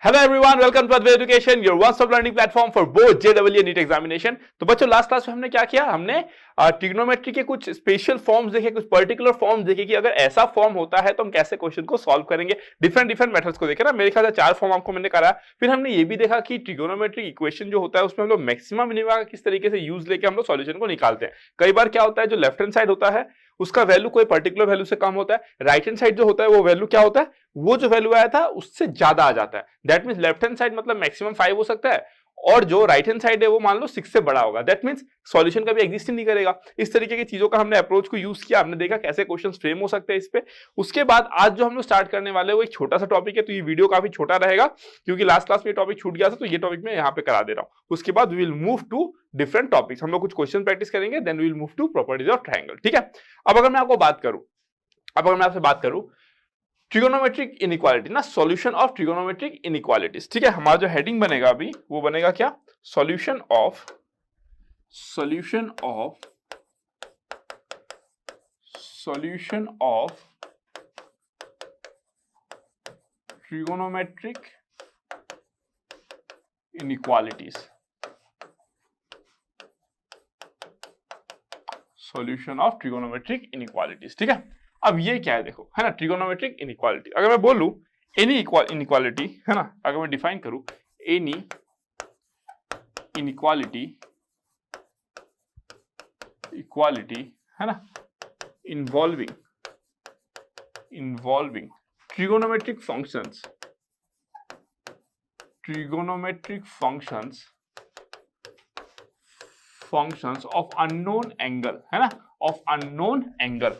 Hello everyone, welcome to Advait Education, your one-stop learning platform for both JEE and NEET examination। तो बच्चों last class में हमने क्या किया, हमने ट्रिग्नोमेट्री के कुछ स्पेशल फॉर्म्स देखे, कुछ पर्टिकुलर फॉर्म्स देखे कि अगर ऐसा फॉर्म होता है तो हम कैसे क्वेश्चन को सॉल्व करेंगे। डिफरेंट मेथड्स को देखे ना, मेरे ख्याल से 4 फॉर्म आपको मैंने कराया। फिर हमने ये भी देखा कि ट्रिग्नोमेट्रिक इक्वेशन जो होता है उसमें हम लोग मैक्सिमम मिनिमम का किस तरीके से यूज लेके हम लोग सॉल्यूशन को निकालते हैं। कई बार क्या होता है, जो लेफ्ट हैंड साइड होता है उसका वैल्यू कोई पर्टिकुलर वैल्यू से कम होता है, राइट हैंड साइड जो होता है वो वैल्यू क्या होता है, वो जो वैल्यू आया था उससे ज्यादा आ जाता है। That means left hand side मतलब मैक्सिमम 5 हो सकता है और जो राइट हैंड साइड है वो मान लो 6 से बड़ा होगा। दैट मींस सॉल्यूशन कभी एग्जिस्ट ही नहीं करेगा। इस तरीके की चीजों का हमने अप्रोच को यूज किया, हमने देखा कैसे क्वेश्चंस फ्रेम हो सकते हैं इस पे। उसके बाद आज जो हम लोग स्टार्ट करने वाले हैं वो एक छोटा सा टॉपिक है, तो ये वीडियो काफी छोटा रहेगा क्योंकि लास्ट क्लास में टॉपिक छूट गया था, तो ये टॉपिक मैं यहाँ पे करा दे रहा हूँ। उसके बाद we will move to different topics, हम लोग कुछ क्वेश्चन प्रैक्टिस करेंगे, then we will move to properties of triangle. ठीक है, अब अगर मैं आपसे बात करूं ट्रिगोनोमेट्रिक इनइक्वालिटी ना, सॉल्यूशन ऑफ ट्रिगोनोमेट्रिक इनइक्वालिटीज। ठीक है, हमारा जो हेडिंग बनेगा अभी वो बनेगा क्या, solution of trigonometric inequalities, solution of trigonometric inequalities. ठीक है, अब ये क्या है देखो, है ना, ट्रिगोनोमेट्रिक इनइक्वालिटी। अगर मैं बोलूं एनी इनइक्वालिटी, है ना, अगर मैं डिफाइन करूं एनी इनइक्वालिटी, है ना, involving trigonometric functions of unknown angle, है ना, ऑफ अननोन एंगल,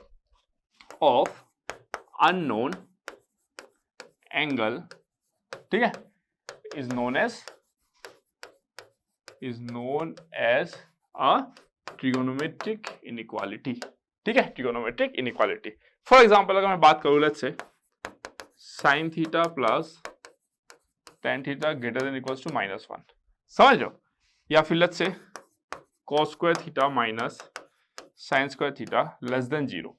ठीक है, is known as a trigonometric inequality। ठीक है, ट्रिगोनोमेट्रिक इनइक्वालिटी। फॉर एग्जांपल अगर मैं बात करूं, let's say sin theta plus tan theta greater than equals to -1, समझ लो, या फिर let's say cos square theta minus sin square theta less than 0,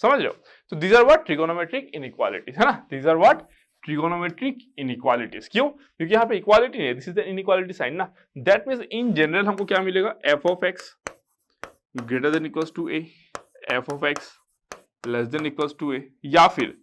समझ लो। तो these are what trigonometric inequalities, है ना, these are what trigonometric inequalities. क्यों? क्योंकि यहाँ पे इक्वालिटी नहीं है, this is the inequality sign ना। दैट मींस इन जनरल हमको क्या मिलेगा, f of x greater than equals to a, f of x less than equals to a, या फिर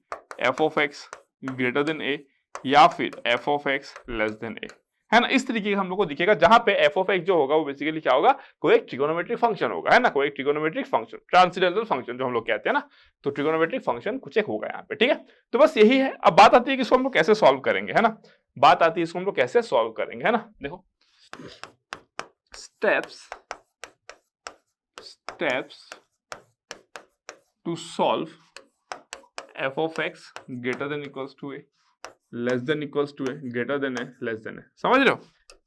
f of x greater than a, या फिर f of x less than a, है ना। इस तरीके का हम लोग को दिखेगा, जहां पे f ऑफ x जो होगा वो बेसिकली क्या होगा, कोई एक ट्रिगोनोमेट्रिक फंक्शन होगा, है ना, कोई एक ट्रिगोनोमेट्रिक फंक्शन, ट्रांसेंडेंटल फंक्शन जो हम लोग कहते हैं ना, तो ट्रिगोनोमेट्रिक फंक्शन कुछ एक होगा यहाँ पे। ठीक है, तो बस यही है। अब बात आती है कि इसको हम लोग कैसे सॉल्व करेंगे, है ना, बात आती है इसको हम लोग कैसे सॉल्व करेंगे, है ना। देखो steps to solve f of x greater than equals to a, less than equals to a, greater than a, less than a, समझ रहे हो।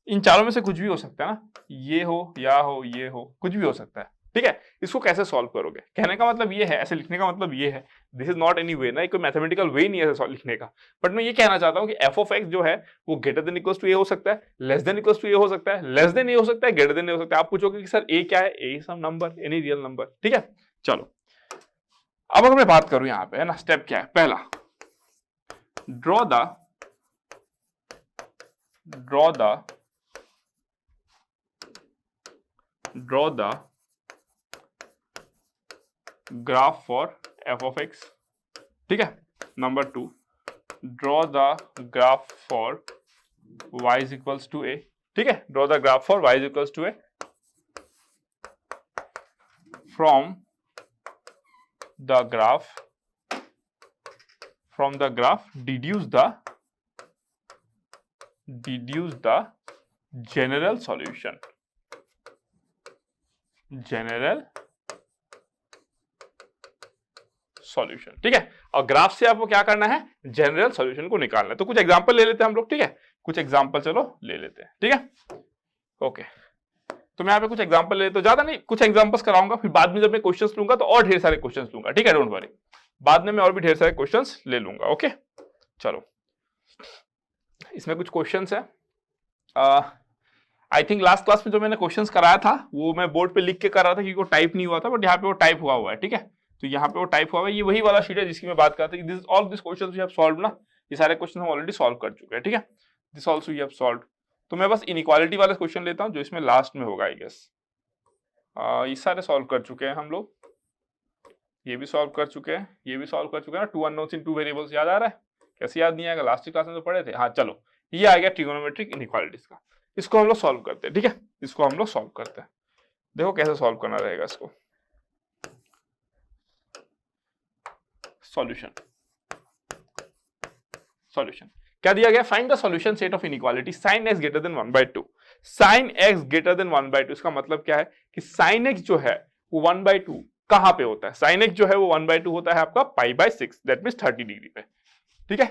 इन चारों में से कुछ भी हो सकता है ना, ये हो या हो ये हो, कुछ भी हो सकता है। ठीक है, इसको कैसे सॉल्व करोगे, कहने का मतलब ये है, ऐसे लिखने का मतलब ये है, this is not any way ना, कोई मैथमेटिकल वे नहीं है ऐसे लिखने का, बट मैं ये कहना चाहता हूँ कि f ऑफ x जो है वो greater than equals to a हो सकता है, less than equals to a हो सकता है, लेस देन a हो सकता है, ग्रेटर देन a हो सकता है। आप पूछोगे कि सर a क्या है, a some number, any real number. ठीक है, चलो अब अगर मैं बात करूं यहाँ पे, है ना, स्टेप क्या है, पहला draw the graph for f of x। ठीक है, number 2 draw the graph for y is equals to a। ठीक है, draw the graph for y is equals to a from the graph deduce the general solution, ठीक है, और graph से आपको क्या करना है, जनरल सॉल्यूशन को निकालना है। तो कुछ एग्जांपल ले लेते हैं हम लोग। ठीक है, कुछ एग्जांपल चलो ले लेते हैं। ठीक है, ओके, तो मैं यहाँ पे कुछ एग्जांपल ले लेता हूं, ज्यादा नहीं, कुछ एग्जांपल्स कराऊंगा, फिर बाद में जब मैं क्वेश्चंस लूंगा तो और ढेर सारे क्वेश्चंस लूंगा। ठीक है, डोंट वरी, बाद में मैं और भी ढेर सारे क्वेश्चंस ले लूंगा। ओके, चलो इसमें कुछ क्वेश्चंस है। आई थिंक लास्ट क्लास में जो मैंने क्वेश्चंस कराया था वो मैं बोर्ड पे लिख के कर रहा था क्योंकि वो टाइप नहीं हुआ था, बट यहाँ पे वो टाइप हुआ है। ठीक है, तो यहाँ पे वो टाइप हुआ है, ये वही वाला शीट है जिसकी मैं बात करता हूँ। All this questions we have solved ना, ये सारे क्वेश्चन हम ऑलरेडी सॉल्व कर चुके हैं। ठीक है, this also you have solve. तो मैं बस इनइक्वालिटी वाला क्वेश्चन लेता हूं जो इसमें लास्ट में होगा आई गेस। ये सारे सॉल्व कर चुके हैं हम लोग, ये भी सॉल्व कर चुके हैं, ये भी सॉल्व कर चुके हैं ना। 2 अननोन्स इन 2 वेरिएबल्स याद आ रहा है? कैसे याद नहीं आएगा, लास्ट क्लास में तो पढ़े थे। हाँ चलो, ये आ गया ट्रिगोनोमेट्रिक इनइक्वालिटीज का। इसको हम लोग सॉल्व करते हैं, ठीक है, इसको हम लोग सॉल्व करते हैं। देखो कैसे सॉल्व करना रहेगा इसको। सॉल्यूशन, सॉल्यूशन क्या दिया गया? Find the solution set of inequality sin x greater then 1/2। sin x greater then 1/2 इसका मतलब क्या है कि sin x जो है वो 1/2 कहां पे होता है? sin x जो है वो 1/2 होता है आपका π/6, दैट मींस 30 डिग्री पे, ठीक है।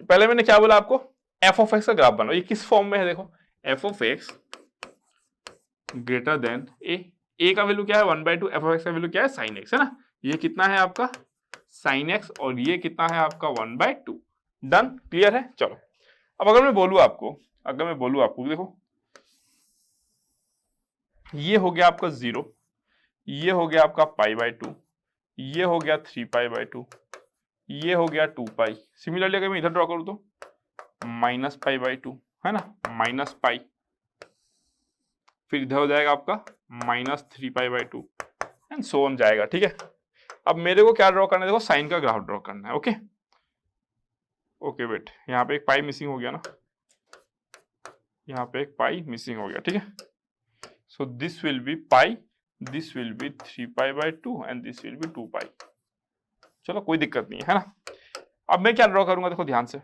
पहले मैंने क्या बोला आपको? f ऑफ x का ग्राफ बनाओ। ये किस फॉर्म में है देखो, f of x greater than a का वैल्यू क्या है? 1/2, f ऑफ x का वैल्यू क्या है? sin x है ना। ये कितना है आपका? sin x, और ये कितना है आपका? 1/2। डन, क्लियर है? चलो अब अगर मैं बोलूं आपको, देखो ये हो गया आपका 0, ये हो गया आपका π/2, ये हो गया 3π/2, ये हो गया 2π। सिमिलरली अगर मैं इधर ड्रॉ करूं तो -π/2 है ना, -π, फिर इधर हो जाएगा आपका -3π/2 एंड सो ऑन जाएगा, ठीक है। अब मेरे को क्या ड्रॉ करना है? देखो साइन का ग्राफ ड्रॉ करना है। ओके ओके वेट, यहाँ पे एक पाई मिसिंग हो गया ना, यहाँ पे एक पाई मिसिंग हो गया, ठीक है। So this will be pi, this will be 3π/2 and this will be 2π। चलो कोई दिक्कत नहीं है ना। अब मैं क्या ड्रॉ करूंगा? देखो ध्यान से,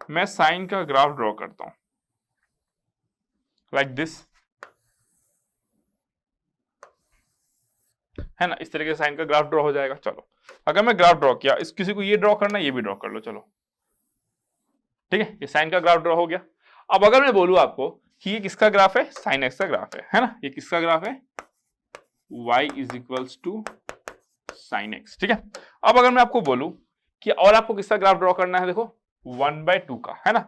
मैं साइन का ग्राफ ड्रॉ करता हूं लाइक दिस, है ना। इस तरीके से साइन का ग्राफ ड्रॉ हो जाएगा। चलो अगर मैं ग्राफ ड्रॉ किया, इस किसी को ये ड्रॉ करना है, ये भी ड्रॉ कर लो, चलो ठीक है। ये साइन का ग्राफ ड्रॉ हो गया। अब अगर मैं बोलूं आपको कि ये किसका ग्राफ है? साइन एक्स का ग्राफ है ना। ये किसका ग्राफ है? y is equals to sine x, ठीक है। अब अगर मैं आपको बोलूं कि और आपको किसका ग्राफ ड्रॉ करना है, देखो 1/2 का, है ना।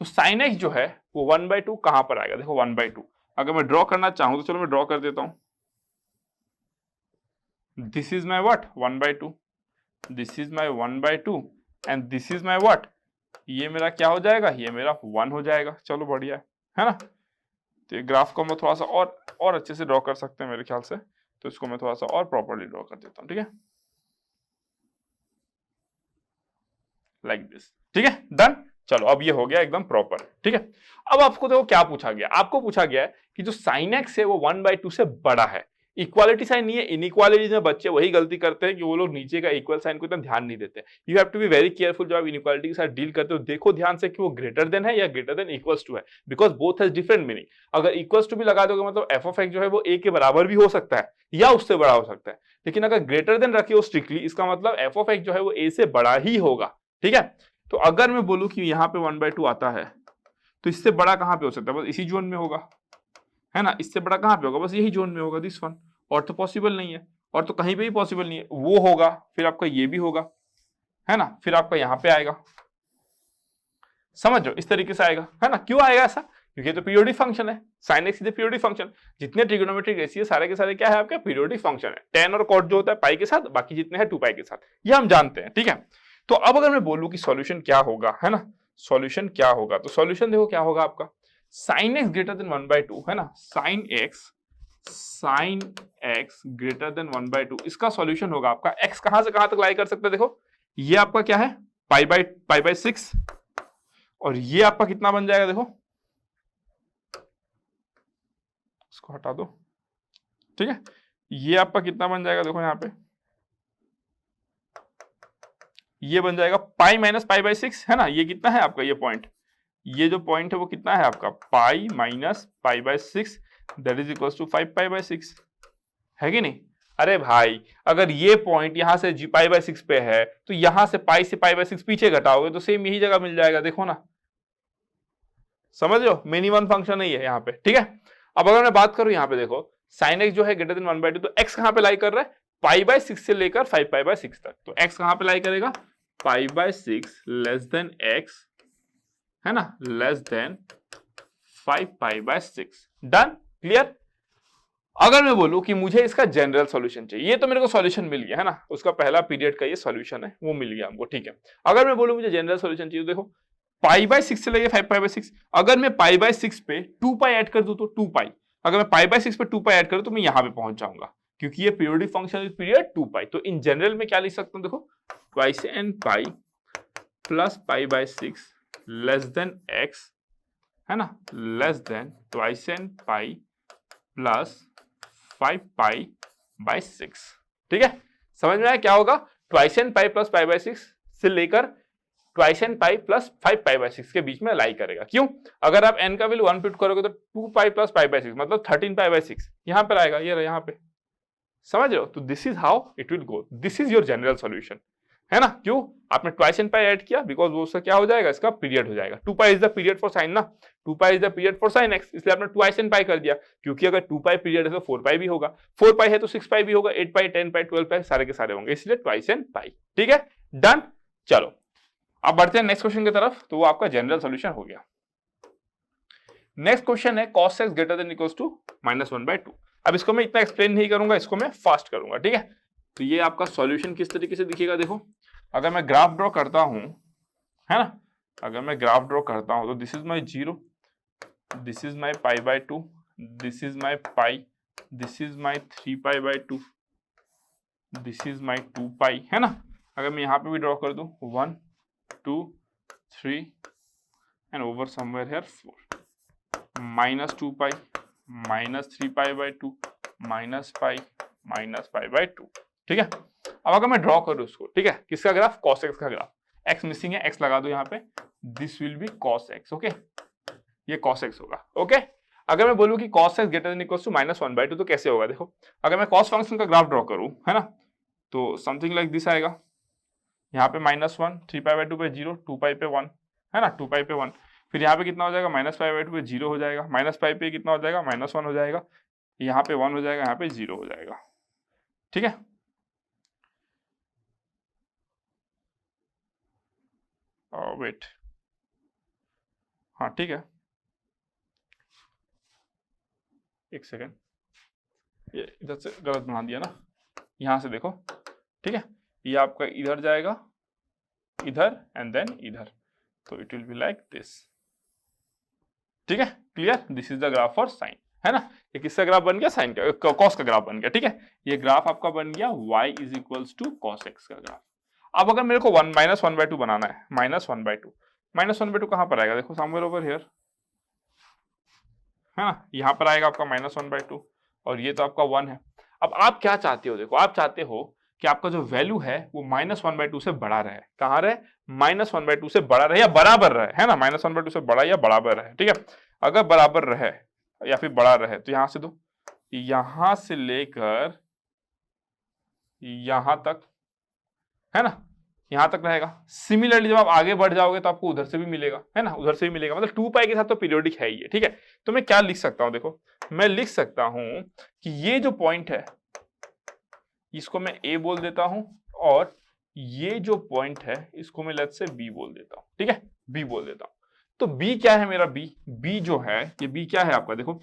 तो साइन एक्स जो है वो 1/2 कहां पर आएगा? देखो 1/2 अगर मैं ड्रॉ करना चाहूं तो चलो मैं ड्रॉ कर देता हूं। This is my what? 1/2, this is my 1/2 and this is my what? ये मेरा क्या हो जाएगा? ये मेरा 1 हो जाएगा। चलो बढ़िया है ना। तो ये ग्राफ को मैं थोड़ा सा और अच्छे से ड्रॉ कर सकते हैं मेरे ख्याल से, तो इसको मैं थोड़ा सा और प्रॉपर्ली ड्रॉ कर देता हूं, ठीक है, लाइक दिस, ठीक है। डन, चलो अब ये हो गया एकदम प्रॉपर, ठीक है। अब आपको देखो क्या पूछा गया? आपको पूछा गया है कि जो साइन एक्स है वो 1/2 से बड़ा है। इक्वालिटी साइन नहीं है। इनइक्वालिटीज में बच्चे वही गलती करते हैं कि वो लोग नीचे का इक्वल साइन को इतना ध्यान नहीं देते। You have to be very careful जब आप इनइक्वालिटी के साथ डील करते हो। देखो ध्यान से कि वो ग्रेटर देन है या ग्रेटर देन इक्वल्स टू है, because both has different meaning. अगर इक्वल्स टू भी लगा दोगे मतलब एफ ऑफ एक्स जो है वो ए के बराबर भी हो सकता है या उससे बड़ा हो सकता है, लेकिन अगर ग्रेटर देन रखे हो स्ट्रिक्टली, इसका मतलब एफ ऑफ एक्स जो है वो ए से बड़ा ही होगा, ठीक है। तो अगर मैं बोलूं कि यहाँ पे 1/2 आता है तो इससे बड़ा कहां पे हो सकता है? बस इसी जोन में होगा, है ना। इससे बड़ा कहां पे होगा? बस यही जोन में होगा, दिस वन। और तो पॉसिबल नहीं है, और तो कहीं पे भी पॉसिबल नहीं है। वो होगा, फिर आपका ये भी होगा, है ना, फिर आपका यहां पे आएगा। समझो इस तरीके से आएगा, है ना। क्यों आएगा ऐसा? क्योंकि तो पीरियोडिक फंक्शन है। Sine x is periodic function. जितने ट्रिगोनोमेट्रिक रेशियो सारे के सारे क्या है आपके? पीरियोडिक फंक्शन है। टेन और कॉट जो होता है पाई के साथ, बाकी जितने हैं 2π के साथ, ये हम जानते हैं, ठीक है। तो अब अगर मैं बोलूं कि सॉल्यूशन क्या होगा, है ना, सॉल्यूशन क्या होगा, तो सॉल्यूशन देखो क्या होगा आपका, साइन एक्स ग्रेटर देन 1/2, है ना। साइन एक्स ग्रेटर देन 1/2, इसका सॉल्यूशन होगा आपका एक्स कहां से कहां तक लाई कर सकते हैं? देखो ये आपका क्या है? π/6, और ये आपका कितना बन जाएगा? देखो इसको हटा दो, ठीक है। ये आपका कितना बन जाएगा? देखो यहां पे ये बन जाएगा पाई माइनस π/6, है ना। ये कितना है आपका? ये पॉइंट, ये जो पॉइंट है वो कितना है आपका? Pi minus π/6, that is equals to 5π/6, है कि नहीं? अरे भाई अगर ये पॉइंट यहां से π/6 पे है तो यहां से पाई से π/6 पीछे घटाओगे तो सेम यही जगह मिल जाएगा। देखो ना, समझ लो, मिनिमम फंक्शन ही है यहाँ पे, ठीक है। अब अगर मैं बात करूं यहाँ पे, देखो साइन एक्स जो है ग्रेटर देन 1/2, तो एक्स कहां पे लाई कर रहा है? π/6 से लेकर 5π/6 तक। तो एक्स कहां पे लाई करेगा? π/6 लेस देन एक्स, है ना, लेस देन 5π/6। Done, clear. अगर मैं बोलूं कि मुझे इसका जनरल सॉल्यूशन चाहिए, ये तो मेरे को सॉल्यूशन मिल गया, है ना, उसका पहला पीरियड का ये सॉल्यूशन है, वो मिल गया हमको, ठीक है। अगर मैं बोलूं मुझे जनरल सॉल्यूशन चाहिए, तो देखो पाई बाय 6 चला गया 5 पाई बाय 6। अगर मैं पाई बाय 6 पे 2 पाई ऐड कर दूं तो 2 पाई, अगर मैं पाई बाय 6 पे 2 पाई ऐड करूं तो मैं यहां पे पहुंच जाऊंगा, क्योंकि ये periodic function with period 2 pi. तो इन जनरल में क्या लिख सकता हूं, देखो twice N pi plus pi by 6 less than x, है ना, less than twice N pi plus 5 pi by 6। ठीक है, समझ में आया क्या होगा? Twice N pi plus pi by 6 से लेकर twice N pi plus 5 pi by 6 के बीच में लाई करेगा। क्यों? अगर आप n का वैल्यू 1 पुट करोगे तो 2 पाई प्लस पाई बाय 6 मतलब 13 पाई बाय 6 यहां पर आएगा, ये यहां पे, समझ रहे हो? तो this is how it will go, this is your general solution, है ना। क्यों? आपने ट्वाइस एन पाई ऐड किया, बिकॉज वो उसका क्या हो जाएगा, इसका पीरियड हो जाएगा। 2 pi is the period for sine ना, 2 pi is the period for sine x, इसलिए आपने ट्वाइस एन पाई कर दिया। क्योंकि अगर 2 पाई पीरियड है तो 4 पाई भी होगा, 4 पाई है तो 6 पाई भी होगा, 8 पाई 10 पाई 12 पाई सारे के सारे होंगे, इसलिए ट्वाइस एन पाई। ठीक है, डन। चलो अब बढ़ते हैं नेक्स्ट क्वेश्चन की तरफ, तो वो आपका जनरल सॉल्यूशन हो गया। नेक्स्ट क्वेश्चन है cos x greater than equals to -1/2। अब इसको मैं इतना एक्सप्लेन नहीं करूंगा, इसको मैं फास्ट करूंगा। ठीक है, तो ये आपका सॉल्यूशन किस तरीके से दिखेगा, देखो अगर मैं ग्राफ ड्रॉ करता हूं, है ना, अगर मैं ग्राफ ड्रॉ करता हूं तो this is my 0, this is my pi by 2, this is my pi, this is my 3 pi by 2, this is my 2 पाई, है ना। अगर मैं यहां पे भी ड्रॉ कर दूं 1 2 3 and over somewhere here 4, -2 pi -3 pi by 2 -pi by 2। ठीक है, अब अगर मैं ड्रॉ करूं उसको, ठीक है, किसका ग्राफ, cos x का ग्राफ, x मिसिंग है, x लगा दो यहाँ पे, this will be cos x। Okay, ये cos x होगा। ओके, अगर मैं बोलूं कि cos x greater than equals to -1/2 तो कैसे होगा, देखो अगर मैं cos फंक्शन का ग्राफ ड्रॉ करूं, है ना, तो समथिंग लाइक दिस आएगा। यहाँ पे -1, 3 पाई बाय 2 पे 0, 2 पाई पे 1, है ना, 2 पाई पे 1, फिर यहाँ पे कितना हो जाएगा, -पाई बाय 2 पे 0 हो जाएगा, -पाई पे कितना हो जाएगा, -1 हो जाएगा, यहाँ पे 1 हो जाएगा, यहाँ पे 0 हो जाएगा। ठीक है, वेट, हाँ ठीक है, एक सेकेंड, ये इधर से गलत बना दिया ना, यहाँ से देखो, ठीक है, ये आपका इधर जाएगा, इधर एंड देन इधर, तो it will be like this. ठीक है, clear, this is the graph for sine, है ना। ये किसका ग्राफ बन गया, साइन का, कॉस का ग्राफ बन गया। ठीक है, ये ग्राफ आपका बन गया y is equals to cos x का ग्राफ। अब अगर मेरे को -1/2 बनाना है, -1/2 कहां पर आएगा, देखो समवेयर ओवर हियर, है ना, यहां पर आएगा आपका -1/2 और ये तो आपका 1 है। अब आप क्या चाहते हो, देखो आप चाहते हो कि आपका जो वैल्यू है वो -1/2 से बड़ा रहे, कहां रहे, -1/2 से बड़ा रहे या बराबर रहे, है ना, -1/2 से बड़ा या बराबर रहे। ठीक है, अगर बराबर रहे या फिर बड़ा रहे तो यहां से दो, यहां से लेकर यहां तक, है ना, यहां तक रहेगा। सिमिलरली जब आप आगे बढ़ जाओगे तो आपको उधर से भी मिलेगा, है ना, उधर से भी मिलेगा, मतलब 2 पाई के साथ तो पीरियोडिक है ही है। ठीक है, तो मैं क्या लिख सकता हूं, देखो मैं लिख सकता हूं कि ये जो पॉइंट है इसको मैं A बोल देता हूं और ये जो पॉइंट है इसको मैं लेट्स से B बोल देता हूं। ठीक है, B बोल देता हूं। तो B क्या है मेरा, B जो है, ये B क्या है आपका, देखो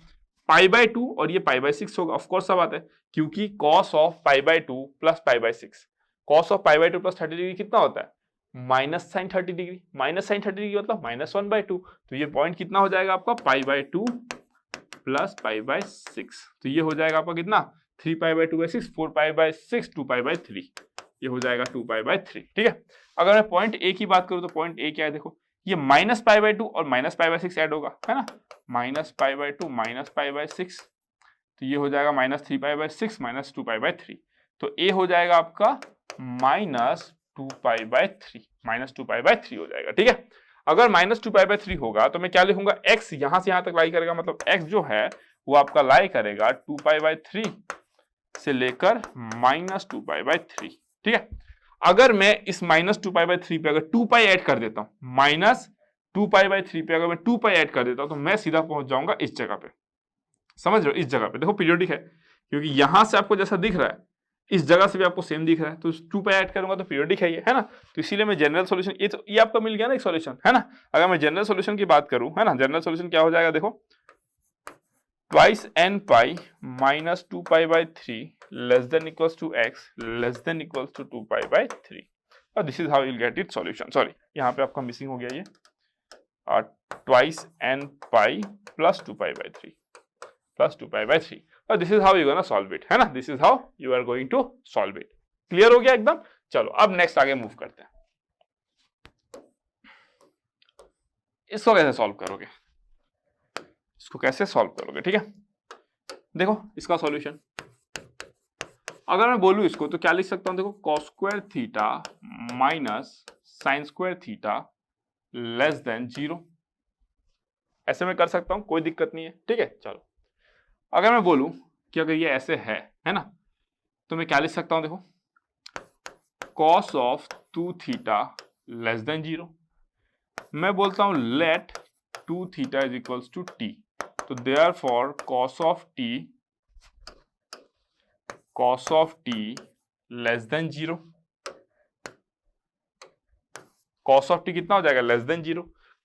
पाई बाय 2 और ये पाई बाय 6 होगा। ऑफ कोर्स सब बात है, क्योंकि cos of pi by 2 plus pi by 6, cos of pi by 2 plus 30 degree कितना होता है, minus sine 30 degree, minus sine 30 degree मतलब -1/2। तो ये पॉइंट कितना हो जाएगा आपका, pi by 2 plus pi by 6, तो ये हो जाएगा आपका कितना, 3 pi by 2 by 6, 4 pi by 6, 2 pi by 3, ये हो जाएगा 2 पाई बाय 3। ठीक है, अगर मैं पॉइंट ए की बात करूं तो पॉइंट ए क्या है, देखो ये -पाई बाय 2 और -पाई बाय 6 ऐड होगा, है ना, -पाई बाय 2 -पाई बाय 6, तो ये हो जाएगा -3 पाई बाय 6 -2 पाई बाय 3, तो ए हो जाएगा आपका -2 पाई बाय 3, -2 पाई बाय 3 हो जाएगा। ठीक है, अगर -2 पाई बाय 3 होगा तो मैं क्या लिखूंगा, x यहां से यहां तक लाई करेगा, मतलब x जो है वो आपका लाई करेगा 2 पाई बाय 3 से लेकर -2 पाई बाय 3। ठीक है, अगर मैं इस -2 पाई बाय 3 पे अगर 2 पाई ऐड कर देता हूं, -2 पाई बाय 3 पे अगर मैं 2 पाई ऐड कर देता हूं तो मैं सीधा पहुंच जाऊंगा इस जगह पे, समझ रहे हो, इस जगह पे देखो पीरियोडिक है, क्योंकि यहां से आपको जैसा दिख रहा है इस जगह से भी आपको सेम दिख रहा है, तो 2 पाई ऐड करूंगा तो पीरियोडिक है ये, है ना। तो इसीलिए मैं जनरल सॉल्यूशन, ये आपका मिल गया ना एक सॉल्यूशन, है ना। अगर मैं जनरल सॉल्यूशन की बात करूं, है ना, जनरल सॉल्यूशन क्या हो जाएगा, देखो twice n pi -2 pi by 3 less than equals to x less than equals to 2 pi by 3, और this is how you will get it solution. Sorry, यहाँ पे आपका मिसिंग हो गया ये, twice N pi plus 2 pi by 3 plus 2 pi by 3 और this is how you gonna solve it, है ना, this is how you are going to solve it. Clear हो गया एकदम। चलो अब नेक्स्ट आगे मूव करते हैं। इसको कैसे सॉल्व करोगे, इसको कैसे सॉल्व करोगे, ठीक है। देखो इसका सॉल्यूशन अगर मैं बोलूं इसको तो क्या लिख सकता हूं, देखो cos square theta minus sine square theta less than 0, ऐसे मैं कर सकता हूं, कोई दिक्कत नहीं है, ठीक है। चलो अगर मैं बोलूं कि अगर ये ऐसे है ना, तो मैं क्या लिख सकता हूं, देखो cos of 2 theta less than 0, मैं बोलता हूं let 2 theta is equals to T, तो therefore cos of t less than 0, cos of t कितना हो जाएगा, less than 0।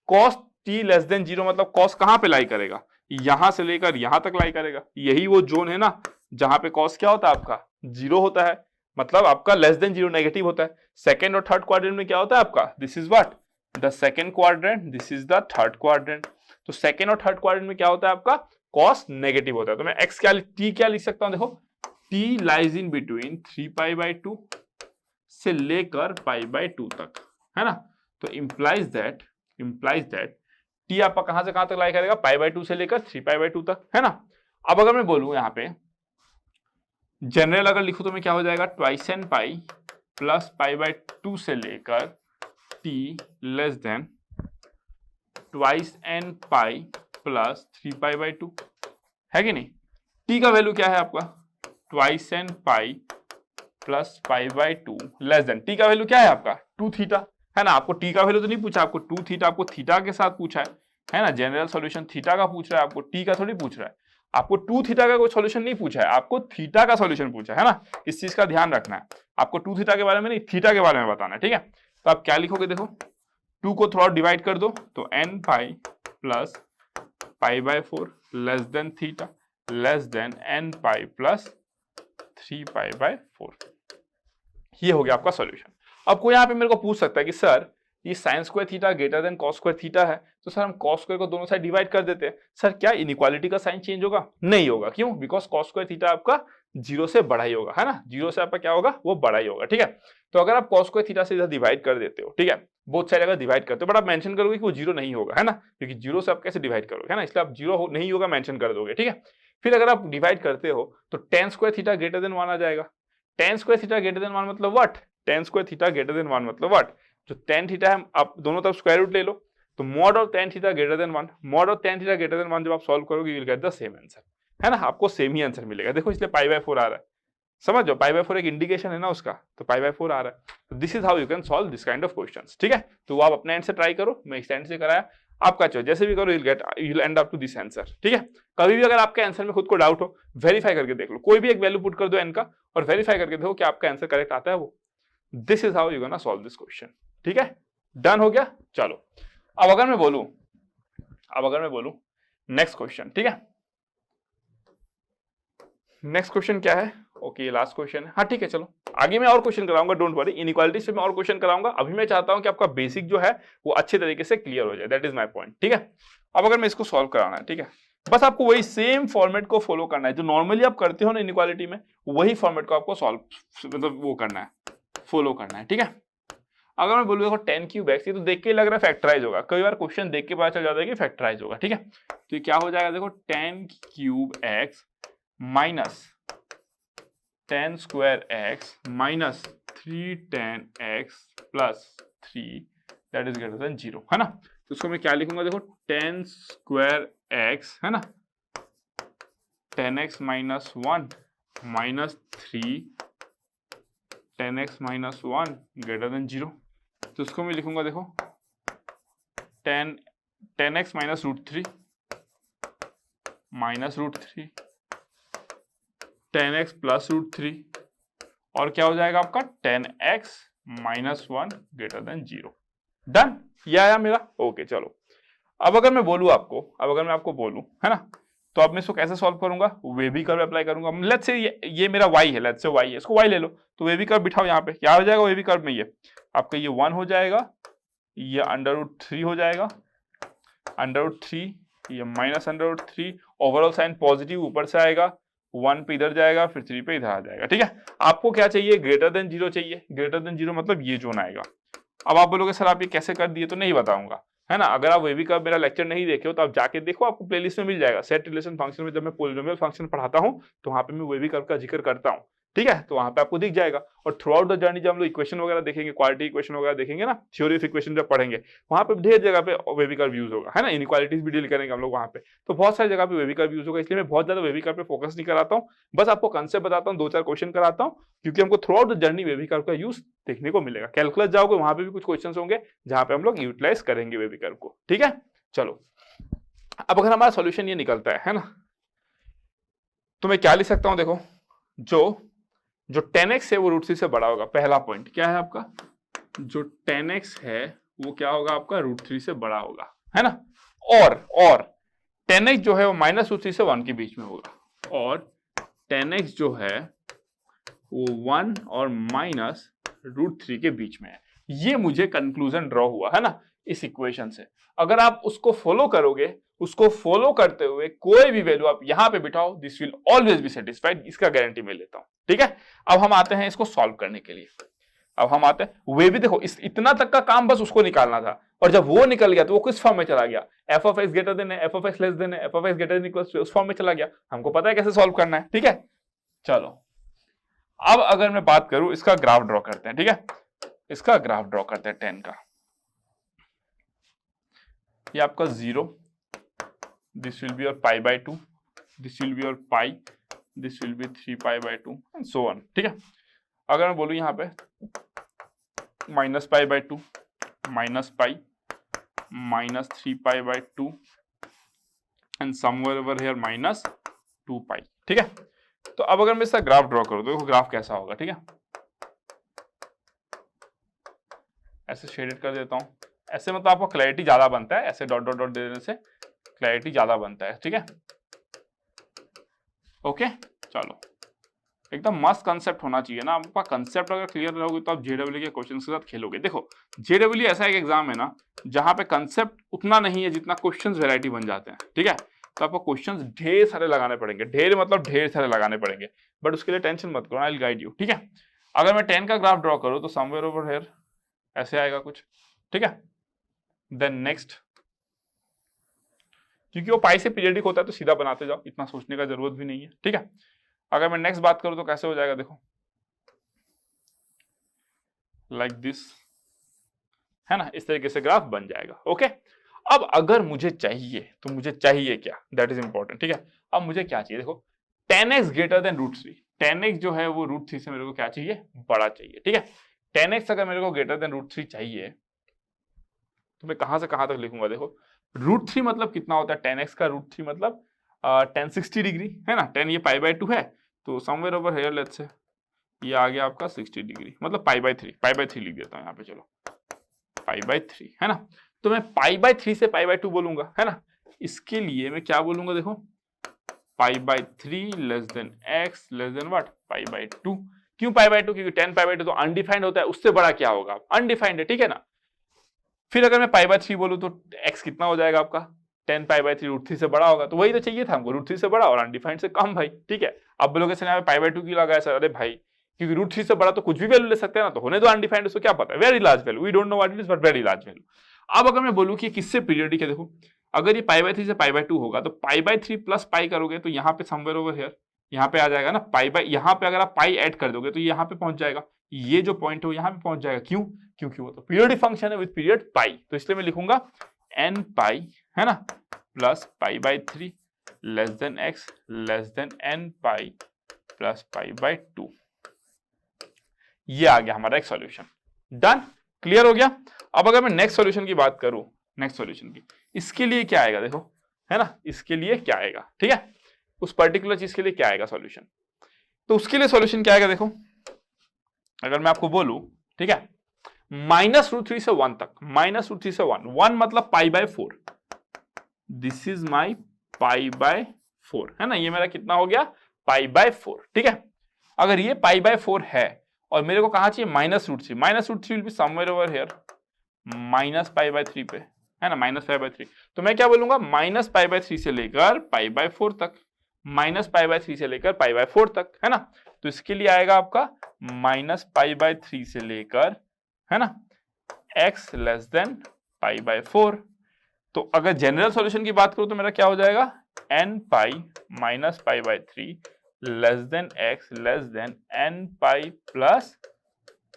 cos t less than 0 मतलब cos कहां पे लाई करेगा, यहां से लेकर यहां तक लाई करेगा, यही वो जोन है ना जहां पे cos क्या होता है आपका 0 होता है, मतलब आपका लेस देन 0 नेगेटिव होता है। सेकेंड और थर्ड क्वाड्रेंट में क्या होता है आपका, this is what the second quadrant, this is the third quadrant. तो सेकेंड और थर्ड क्वाड्रेंट में क्या होता है आपका cos नेगेटिव होता है, तो मैं x क्या t क्या लिख सकता हूं, देखो t lies in between 3 pi by 2 से लेकर पाई/2 तक, है ना। तो इंप्लाइज दैट t आपका कहां से कहां तक लाई करेगा, पाई/2 से लेकर 3 पाई/2 तक, है ना। अब अगर मैं बोलूं यहां पे जनरल अगर लिखूं तो मैं क्या हो जाएगा, twice N pi plus pi से लेकर t less than twice N pi plus 3 pi, है कि नहीं। t का वैल्यू क्या है आपका, twice N pi plus pi less than t का वैल्यू क्या है आपका 2 थीटा, है ना। आपको t का वैल्यू तो नहीं पूछा, आपको 2 थीटा आपको थीटा के साथ पूछा है ना। जनरल सॉल्यूशन थीटा का पूछ रहा है, आपको t का थोड़ी पूछ रहा है, आपको 2 थीटा का कोई सॉल्यूशन नहीं पूछा है, आपको थीटा का सॉल्यूशन पूछा है ना। इस चीज का ध्यान रखना है, आपको 2 थीटा के बारे में नहीं, थीटा के बारे में बताना है, ठीक है। तो आप क्या लिखोगे, देखो 2 को थोड़ा डिवाइड कर दो तो n pi plus pi less than theta less than n pi plus 3 pi, ये हो गया आपका सॉल्यूशन। अब कोई यहाँ पे मेरे को पूछ सकता है कि सर ये sine square theta greater then cos square theta है, तो सर हम कॉस स्क्वायर को दोनों साइड डिवाइड कर देते हैं, सर क्या इनइक्वालिटी का साइन चेंज होगा, नहीं होगा, क्यों, बिकॉज कॉस स्क्वायर थीटा आपका 0 से बड़ा ही होगा, है ना, 0 से आपका क्या होगा, वो बड़ा ही होगा, ठीक है। तो अगर आप कॉस स्क्वायर थीटा से इधर डिवाइड कर देते हो, ठीक है, बोथ साइड अगर डिवाइड करते हो, बट आप मेंशन करोगे कि वो 0 नहीं होगा, है ना, क्योंकि 0 से आप कैसे डिवाइड करोगे, है ना, इसलिए आप 0 नहीं होगा मेंशन कर दोगे, ठीक है। फिर अगर आप डिवाइड करते हो तो tan square theta greater then 1 आ जाएगा। tan square theta greater then 1 मतलब what, tan square theta greater then 1 मतलब व्हाट, जो tan थीटा है आप दोनों तरफ स्क्वायर रूट ले लो, तो mod of tan theta greater then 1, mod of tan theta greater then 1 जब आप सॉल्व करोगे you will get the same answer, है ना, आपको सेम ही आंसर मिलेगा। देखो इसलिए पाई/4 आ रहा है, समझो पाई/4 एक इंडिकेशन है ना उसका, तो पाई/4 आ रहा है। तो this is how you can solve this kind of questions, ठीक है। तो आप अपने एंड से ट्राई करो, मैं इस एंड से कराया, आपका चॉइस जैसे भी करो you will end up to this answer, ठीक है। कभी भी अगर आपके आंसर में खुद को डाउट हो, वेरीफाई करके देख लो, कोई भी एक वैल्यू पुट कर दो एन का और वेरीफाई करके देखो कि आपका आंसर करेक्ट आता है वो। This is how you gonna solve this question, ठीक है, डन हो गया। चलो अब अगर मैं बोलूं नेक्स्ट क्वेश्चन, ठीक है, नेक्स्ट क्वेश्चन क्या है, ओके ये लास्ट क्वेश्चन है, हाँ ठीक है। चलो आगे मैं और क्वेश्चन कराऊंगा, डोंट वरी, इनइक्वालिटीज पे मैं और क्वेश्चन कराऊंगा, अभी मैं चाहता हूं कि आपका बेसिक जो है वो अच्छे तरीके से क्लियर हो जाए, दैट इज माय पॉइंट, ठीक है। अब अगर मैं इसको सॉल्व कराना है, ठीक है, बस आपको वही सेम फॉर्मेट को फॉलो करना है जो नॉर्मली आप करते हो ना इनइक्वालिटी में, वही फॉर्मेट को आपको सॉल्व मतलब वो करना है, फॉलो करना है, ठीक है। अगर मैं बोलूँ देखो tan क्यूब x, ये तो देख के लग रहा है फैक्टराइज होगा, कई बार क्वेश्चन देख के पता चल जाता है कि फैक्टराइज होगा, ठीक है। तो ये क्या हो जाएगा, देखो tan cube x minus tan square x minus 3 tan x plus 3 that is greater than 0, है ना। तो इसको मैं क्या लिखूंगा, देखो tan स्क्वायर x, है ना, tan x minus 1 minus 3 tan x minus 1 greater than 0। तो इसको मैं लिखूंगा, देखो tan x minus √3 minus √3 tan x plus √3 और क्या हो जाएगा आपका tan x minus 1 greater than 0। Done, ये आया मेरा, ओके। चलो अब अगर मैं आपको बोलूं, है ना, तो अब मैं इसको कैसे सॉल्व करूंगा, वेवी कर्व अप्लाई करूंगा। लेट्स से ये मेरा y है, लेट्स से y है, इसको y ले लो, तो वेवी कर्व बिठाओ यहाँ पे, क्या हो जाएगा वेवी कर्व में, ये आपका ये 1 हो जाएगा, ये √3 हो जाएगा, √3, ये -√3, ओवरऑल साइन पॉजिटिव ऊपर से आएगा, 1 पे इधर जाएगा, फिर 3 पे इधर आ जाएगा। ठीक है, आपको क्या चाहिए, ग्रेटर देन 0 चाहिए। ग्रेटर देन 0 मतलब ये जोन आएगा। अब आप बोलोगे सर आप ये कैसे कर दिए, तो नहीं बताऊंगा, है ना। अगर आप वेवी का मेरा लेक्चर नहीं देखे हो तो आप जाके देखो, आपको प्लेलिस्ट में मिल जाएगा। सेट रिलेशन फंक्शन में जब मैं पॉलिनोमियल फंक्शन पढ़ाता हूं तो वहां पे मैं वेवी कर्व का जिक्र करता हूं। ठीक है, तो वहां पे आपको दिख जाएगा। और थ्रू आउट द जर्नी जब हम लोग इक्वेशन वगैरह देखेंगे, क्वालिटी इक्वेशन वगैरह देखेंगे ना, थ्योरी ऑफ इक्वेशन जब पढ़ेंगे, वहां पे ढेर जगह पे वेवी कर्व यूज होगा, है ना। इनइक्वालिटीज भी डील करेंगे हम लोग वहां पे, तो बहुत सारी जगह पे वेवी कर्व यूज होगा। इसलिए मैं बहुत ज्यादा वेवी कर्व पे फोकस नहीं कराता हूँ, बस आपको कंसेप्ट बताता हूँ, 2-4 क्वेश्चन कराता हूँ, क्योंकि हमको through out the journey wavy curve का यूज देखने को मिलेगा। कैलकुलस जाओगे वहां पे भी कुछ क्वेश्चन होंगे जहां पे हम लोग यूटिलाइज करेंगे वेवी कर्व को। ठीक है, चलो अब अगर हमारा सॉल्यूशन ये निकलता है ना, तो मैं क्या लिख सकता हूं, देखो जो 10x है वो √3 से बड़ा होगा। पहला पॉइंट क्या है आपका, जो 10x है वो क्या होगा आपका, √3 से बड़ा होगा, है ना। और 10x जो है वो -√3 से 1 के बीच में होगा, और 10x जो है वो 1 और -√3 के बीच में है। ये मुझे कंक्लूजन ड्रॉ हुआ, है ना, इस इक्वेशन से। अगर आप उसको फॉलो करोगे, उसको फॉलो करते हुए कोई भी वैल्यू आप यहां पे बिठाओ, this will always be satisfied, इसका गारंटी मैं लेता हूं। ठीक है, अब हम आते हैं इसको सॉल्व करने के लिए। अब हम आते हैं वे भी, देखो इतना तक का काम बस उसको निकालना था, और जब वो निकल गया तो वो किस फॉर्म में चला गया, f(x) ग्रेटर देन है, f(x) लेस देन है, f(x) greater than equals to, उस फॉर्म में चला गया। हमको पता है कैसे सॉल्व करना है। ठीक है, चलो अब अगर मैं बात करूं, इसका ग्राफ ड्रॉ करते हैं। ठीक है, इसका ग्राफ ड्रॉ करते हैं 10 का। ये आपका 0, this will be your π/2, this will be your pi, this will be 3π/2 and so on. ठीक है, अगर मैं बोलूं यहाँ पे -π/2, -π, -3π/2 एंड समवेयर ओवर हियर -2π। ठीक है, तो अब अगर मैं इसका ग्राफ ड्रॉ करूं तो देखो ग्राफ कैसा होगा। ठीक है, ऐसे शेडेड कर देता हूं, ऐसे मतलब आपको क्लैरिटी ज्यादा बनता है, ऐसे डॉट डॉट डॉट दे देने से क्लैरिटी ज्यादा बनता है। ठीक है, ओके, चलो एकदम मस्त कंसेप्ट होना चाहिए ना। आपका कंसेप्ट अगर क्लियर रहोगे तो आप जेडब्ल्यू के क्वेश्चन के साथ खेलोगे। देखो जेडब्ल्यू ऐसा एक एग्जाम है ना जहां पे कंसेप्ट उतना नहीं है जितना क्वेश्चंस वैरायटी बन जाते हैं। ठीक है, तो आपको क्वेश्चंस ढेर सारे लगाने पड़ेंगे, ढेर मतलब ढेर सारे लगाने पड़ेंगे, बट उसके लिए टेंशन मत करो, आई विल गाइड यू। ठीक है, अगर मैं 10 का ग्राफ ड्रॉ करूं तो समवेयर ओवर हियर ऐसे आएगा कुछ। ठीक है, देन नेक्स्ट, क्योंकि वो पाई से पीरियडिक होता है तो सीधा बनाते जाओ, इतना सोचने का जरूरत भी नहीं है। ठीक है, अगर मैं नेक्स्ट बात करूं तो कैसे हो जाएगा, देखो लाइक दिस, है ना, इस तरीके से ग्राफ बन जाएगा। ओके, अब अगर मुझे चाहिए तो मुझे चाहिए क्या, दैट इज इंपॉर्टेंट। ठीक है, अब मुझे क्या चाहिए, देखो 10x ग्रेटर देन √3, 10x जो है वो √3 से मेरे को क्या चाहिए, बड़ा चाहिए। ठीक है, 10x अगर मेरे को ग्रेटर देन √3 चाहिए तो मैं कहां से कहां तक लिखूंगा, देखो √3 मतलब कितना होता है, 10x का √3 मतलब 1060 डिग्री, है ना। 10 ये π/2 है, तो somewhere over here let's say ये आ गया आपका 60 डिग्री, मतलब π/3 लिख देता हूं यहाँ पे, चलो π/3, है ना। तो मैं π/3 से π/2 बोलूंगा, है ना। इसके लिए मैं क्या बोलूंगा, देखो π/3 less than x less than what, π/2। क्यों π/2, क्योंकि 10 π/2 तो अनडिफाइंड होता है, उससे बड़ा क्या होगा, अनडिफाइंड है। ठीक है ना, फिर अगर मैं π/3 बोलूं तो x कितना हो जाएगा आपका, 10 π/3 √3 से बड़ा होगा, तो वही तो चाहिए था हमको, √3 से बड़ा और अनडिफाइंड से कम भाई। ठीक है, अब बोलोगे सर यहाँ पे π/2 की लगा है सर, अरे भाई क्योंकि √3 से बड़ा तो कुछ भी वैल्यू ले सकते हैं ना, तो होने दो अनडिफाइंड, उसको क्या पता है, very large value, we don't know what it is but very large value. अब अगर मैं बोलूं कि किससे पीरियडिक है, देखो अगर ये π/3 से π/2 होगा तो π/3 प्लस पाई करोगे तो यहाँ पे समवेयर ओवर हियर यहाँ पे आ जाएगा ना यहाँ पे अगर आप पाई ऐड कर दोगे तो यहाँ पे पहुंच जाएगा, ये जो पॉइंट है वो यहाँ पे पहुंच जाएगा। क्यों, क्योंकि वो तो पीरियडिक फंक्शन है विद पीरियड पाई, तो इसलिए मैं लिखूंगा n पाई, है ना, plus π/3 less than x less than n pi plus π/2। ये आ गया हमारा एक सॉल्यूशन, डन, क्लियर हो गया। अब अगर मैं नेक्स्ट सॉल्यूशन की बात करूं, नेक्स्ट सॉल्यूशन की, इसके लिए क्या आएगा, देखो है ना, इसके लिए क्या आएगा, ठीक है, उस पर्टिकुलर चीज के लिए क्या आएगा सॉल्यूशन, तो उसके लिए सॉल्यूशन क्या आएगा, देखो अगर मैं आपको बोलूं, ठीक है, -√3 से 1 तक, -√3 से 1 मतलब π/4, दिस इज माई π/4, है ना, ये मेरा कितना हो गया, π/4। ठीक है, अगर ये π/4 है और मेरे को कहा चाहिए -√3 will be somewhere over here -π/3 पे, है ना, -π/3। तो मैं क्या बोलूंगा, -π/3 से लेकर π/4 तक, -π/3 से लेकर π/4 तक, है ना। तो इसके लिए आएगा आपका -π/3 से लेकर, है ना, x लेस देन π/4। तो अगर जनरल सॉल्यूशन की बात करूं तो मेरा क्या हो जाएगा, n π minus π/3 less than x less than n π plus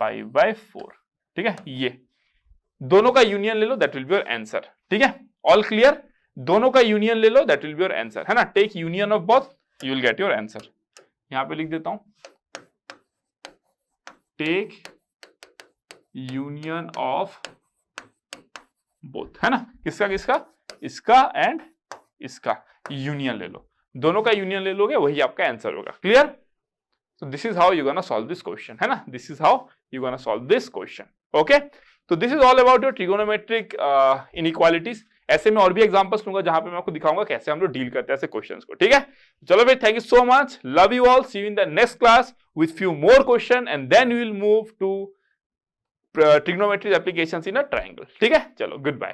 π/4। ठीक है, ये दोनों का यूनियन ले लो, that will be your answer. ठीक है, ऑल क्लियर, दोनों का यूनियन ले लो, that will be your answer, है ना। Take union of both, you will get your answer. यहां पे लिख देता हूं, टेक यूनियन ऑफ बोथ, है ना, किसका किसका, इसका एंड इसका यूनियन ले लो, दोनों का यूनियन ले लोगे, वही आपका आंसर होगा। Clear? So this is how you're gonna solve this question, है ना, this is how you're gonna solve this question. Okay, so this is all about your trigonometric inequalities. ऐसे में और भी एग्जांपल्स लूंगा जहां पे मैं आपको दिखाऊंगा कैसे हम लोग डील करते हैं ऐसे क्वेश्चंस को। ठीक है, चलो भाई, thank you so much, love you all, see you in the next class with few more question and then we will move to trigonometry applications in a triangle. ठीक है, चलो, goodbye.